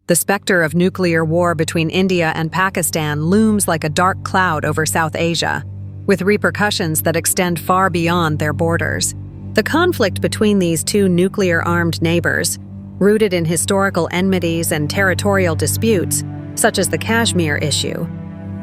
The specter of nuclear war between India and Pakistan looms like a dark cloud over South Asia, with repercussions that extend far beyond their borders. The conflict between these two nuclear-armed neighbors, rooted in historical enmities and territorial disputes, such as the Kashmir issue,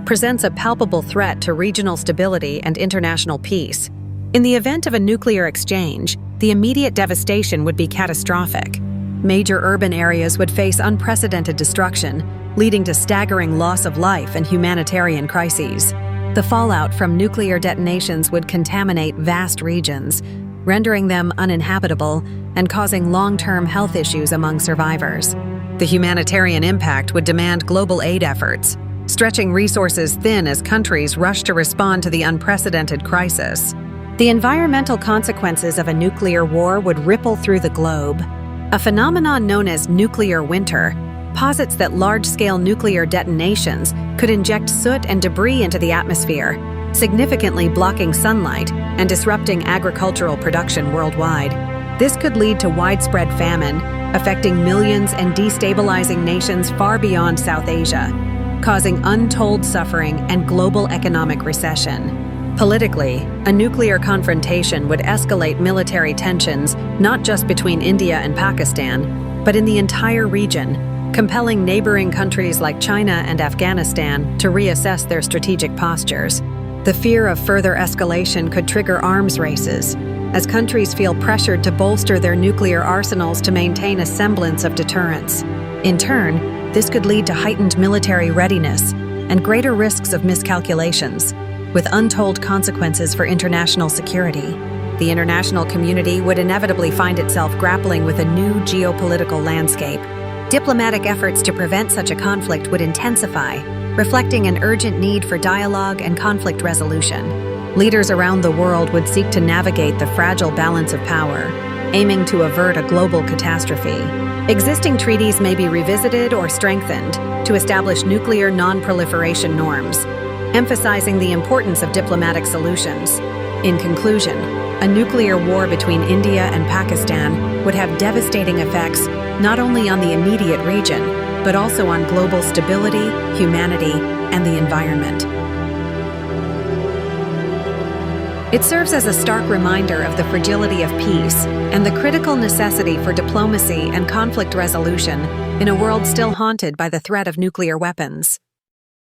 presents a palpable threat to regional stability and international peace. In the event of a nuclear exchange, the immediate devastation would be catastrophic. Major urban areas would face unprecedented destruction, leading to staggering loss of life and humanitarian crises. The fallout from nuclear detonations would contaminate vast regions, rendering them uninhabitable and causing long-term health issues among survivors. The humanitarian impact would demand global aid efforts, stretching resources thin as countries rush to respond to the unprecedented crisis. The environmental consequences of a nuclear war would ripple through the globe. A phenomenon known as nuclear winter posits that large-scale nuclear detonations could inject soot and debris into the atmosphere, significantly blocking sunlight and disrupting agricultural production worldwide. This could lead to widespread famine, affecting millions and destabilizing nations far beyond South Asia, causing untold suffering and global economic recession. Politically, a nuclear confrontation would escalate military tensions not just between India and Pakistan, but in the entire region, compelling neighboring countries like China and Afghanistan to reassess their strategic postures. The fear of further escalation could trigger arms races, as countries feel pressured to bolster their nuclear arsenals to maintain a semblance of deterrence. In turn, this could lead to heightened military readiness and greater risks of miscalculations, with untold consequences for international security. The international community would inevitably find itself grappling with a new geopolitical landscape. Diplomatic efforts to prevent such a conflict would intensify, reflecting an urgent need for dialogue and conflict resolution. Leaders around the world would seek to navigate the fragile balance of power, aiming to avert a global catastrophe. Existing treaties may be revisited or strengthened to establish nuclear non-proliferation norms, emphasizing the importance of diplomatic solutions. In conclusion, a nuclear war between India and Pakistan would have devastating effects not only on the immediate region, but also on global stability, humanity, and the environment. It serves as a stark reminder of the fragility of peace and the critical necessity for diplomacy and conflict resolution in a world still haunted by the threat of nuclear weapons.